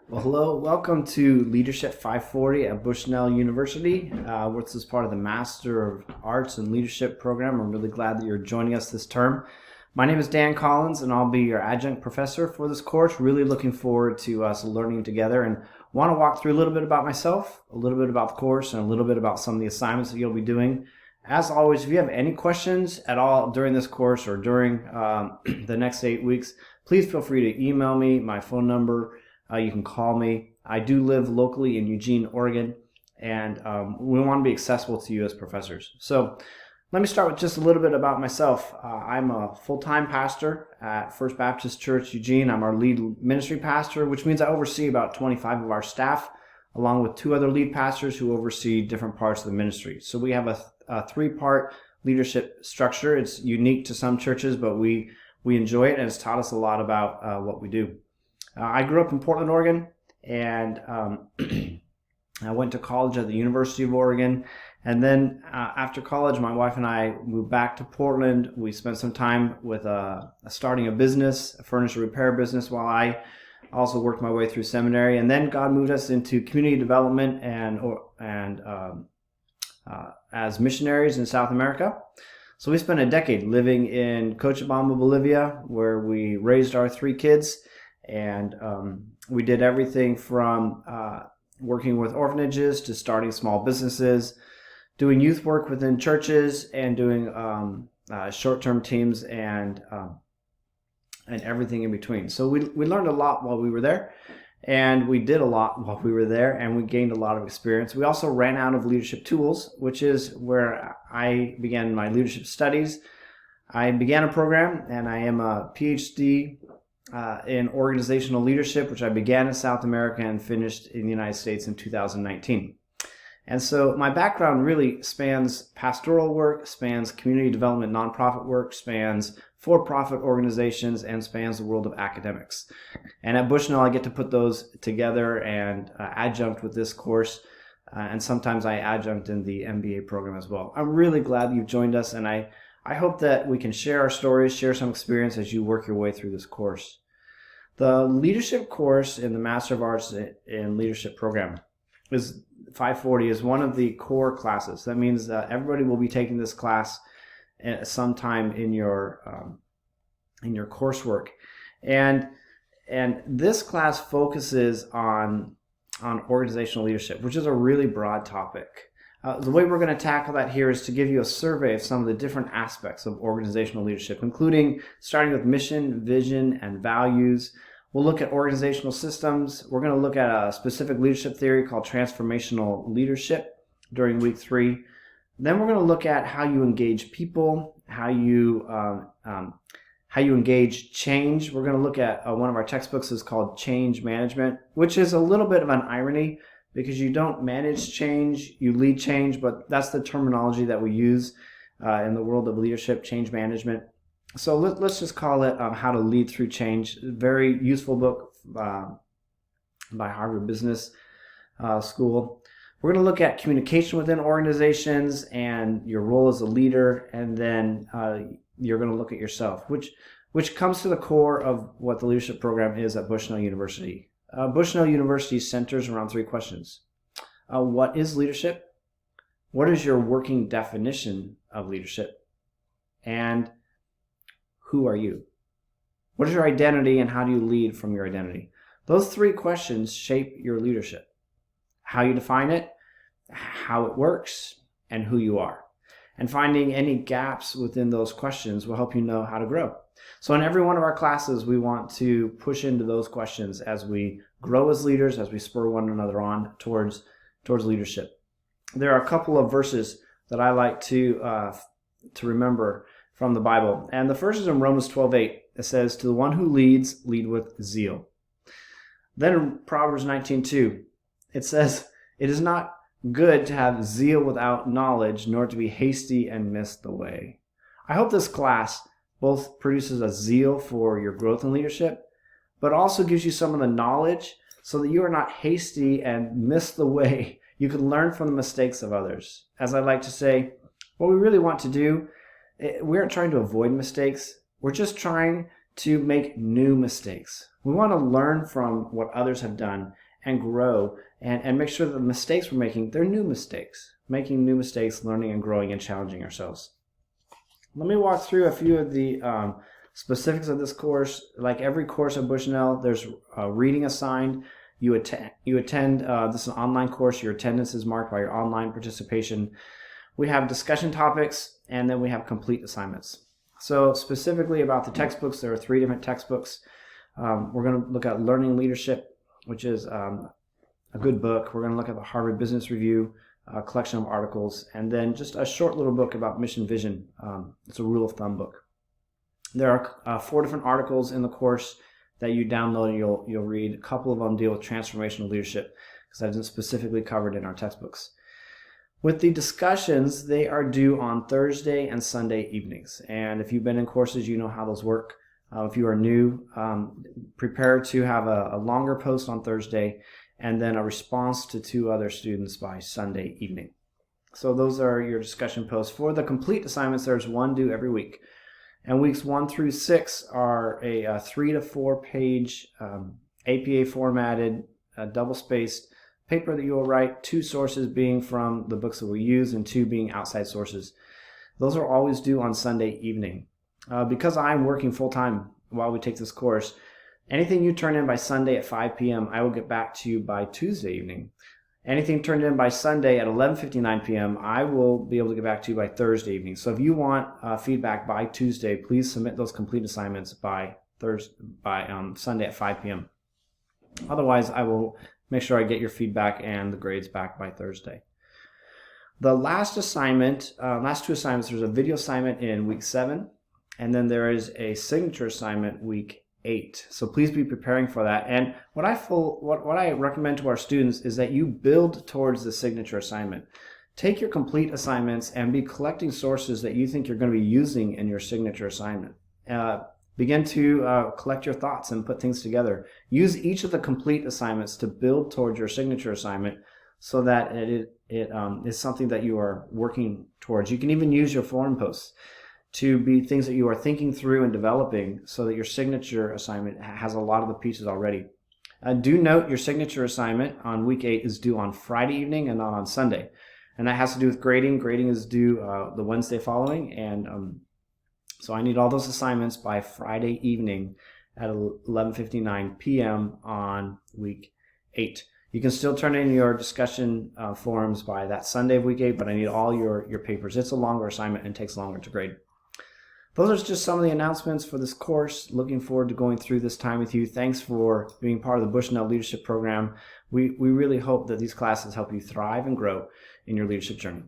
Well, hello, welcome to Leadership 540 at Bushnell University, which is part of the Master of Arts and Leadership program. I'm really glad that you're joining us this term. My name is Dan Collins, and I'll be your adjunct professor for this course. Really looking forward to us learning together, and want to walk through a little bit about myself, a little bit about the course, and a little bit about some of the assignments that you'll be doing. As always, if you have any questions at all during this course or during the next 8 weeks, please feel free to email me. My phone number, you can call me. I do live locally in Eugene, Oregon, and we want to be accessible to you as professors. So let me start with just a little bit about myself. I'm a full-time pastor at First Baptist Church, Eugene. I'm our lead ministry pastor, which means I oversee about 25 of our staff, along with 2 other lead pastors who oversee different parts of the ministry. So we have a 3-part leadership structure. It's unique to some churches, but we enjoy it, and it's taught us a lot about what we do. I grew up in Portland, Oregon, and I went to college at the University of Oregon. And then after college, my wife and I moved back to Portland. We spent some time with starting a business, a furniture repair business, while I also worked my way through seminary. And then God moved us into community development and as missionaries in South America. So we spent a decade living in Cochabamba, Bolivia, where we raised our 3 kids. And we did everything from working with orphanages to starting small businesses, doing youth work within churches, and doing short-term teams and everything in between. So we learned a lot while we were there, and we did a lot while we were there, and we gained a lot of experience. We also ran out of leadership tools, which is where I began my leadership studies. I began a program, and I am a PhD in organizational leadership, which I began in South America and finished in the United States in 2019. And so my background really spans pastoral work, spans community development nonprofit work, spans for-profit organizations, and spans the world of academics. And at Bushnell, I get to put those together and adjunct with this course, and sometimes I adjunct in the MBA program as well. I'm really glad that you've joined us, and I hope that we can share our stories, share some experience as you work your way through this course. The leadership course in the Master of Arts in Leadership program is 540 is one of the core classes. That means everybody will be taking this class at some time in your coursework, and this class focuses on organizational leadership, which is a really broad topic. The way we're going to tackle that here is to give you a survey of some of the different aspects of organizational leadership, including starting with mission, vision, and values. We'll look at organizational systems. We're going to look at a specific leadership theory called transformational leadership during week 3. Then we're going to look at how you engage people, how you engage change. We're going to look at one of our textbooks is called Change Management, which is a little bit of an irony, because you don't manage change, you lead change, but that's the terminology that we use in the world of leadership, change management. So let's just call it How to Lead Through Change. A very useful book by Harvard Business School. We're going to look at communication within organizations and your role as a leader, and then you're going to look at yourself, which comes to the core of what the leadership program is at Bushnell University. Bushnell University centers around 3 questions. What is leadership? What is your working definition of leadership? And who are you? What is your identity, and how do you lead from your identity? Those 3 questions shape your leadership. How you define it, how it works, and who you are. And finding any gaps within those questions will help you know how to grow. So in every one of our classes, we want to push into those questions as we grow as leaders, as we spur one another on towards leadership. There are a couple of verses that I like to remember from the Bible. And the first is in Romans 12:8. It says, "To the one who leads, lead with zeal." Then in Proverbs 19:2, it says, "It is not good to have zeal without knowledge, nor to be hasty and miss the way." I hope this class both produces a zeal for your growth in leadership, but also gives you some of the knowledge so that you are not hasty and miss the way. You can learn from the mistakes of others. As I like to say, what we really want to do, we aren't trying to avoid mistakes. We're just trying to make new mistakes. We want to learn from what others have done and grow and make sure that the mistakes we're making, they're new mistakes. Making new mistakes, learning and growing and challenging ourselves. Let me walk through a few of the specifics of this course. Like every course at Bushnell, there's reading assigned. You attend this is an online course. Your attendance is marked by your online participation. We have discussion topics, and then we have complete assignments. So specifically about the textbooks, there are 3 different textbooks. We're going to look at Learning Leadership, which is a good book. We're going to look at the Harvard Business Review, a collection of articles, and then just a short little book about mission vision. It's a rule of thumb book. There are 4 different articles in the course that you download and you'll read. A couple of them deal with transformational leadership because that isn't specifically covered in our textbooks. With the discussions, they are due on Thursday and Sunday evenings. And if you've been in courses, you know how those work. If you are new, prepare to have a longer post on Thursday and then a response to 2 other students by Sunday evening. So those are your discussion posts. For the complete assignments, there's 1 due every week. And weeks 1 through 6 are a 3 to 4 page APA formatted, double-spaced paper that you will write, 2 sources being from the books that we use and 2 being outside sources. Those are always due on Sunday evening. Because I'm working full-time while we take this course, anything you turn in by Sunday at 5 p.m., I will get back to you by Tuesday evening. Anything turned in by Sunday at 11:59 p.m., I will be able to get back to you by Thursday evening. So if you want feedback by Tuesday, please submit those complete assignments by Sunday at 5 p.m. Otherwise, I will make sure I get your feedback and the grades back by Thursday. The last 2 assignments, there's a video assignment in week 7, and then there is a signature assignment week 8. So please be preparing for that. And what I recommend to our students is that you build towards the signature assignment. Take your complete assignments and be collecting sources that you think you're going to be using in your signature assignment. Begin to collect your thoughts and put things together. Use each of the complete assignments to build towards your signature assignment so that it is something that you are working towards. You can even use your forum posts to be things that you are thinking through and developing so that your signature assignment has a lot of the pieces already. Do note your signature assignment on week 8 is due on Friday evening and not on Sunday. And that has to do with grading. Grading is due the Wednesday following. And so I need all those assignments by Friday evening at 11:59 p.m. on week 8. You can still turn in your discussion forums by that Sunday of week 8, but I need all your papers. It's a longer assignment and takes longer to grade. Those are just some of the announcements for this course. Looking forward to going through this time with you. Thanks for being part of the Bushnell Leadership Program. We really hope that these classes help you thrive and grow in your leadership journey.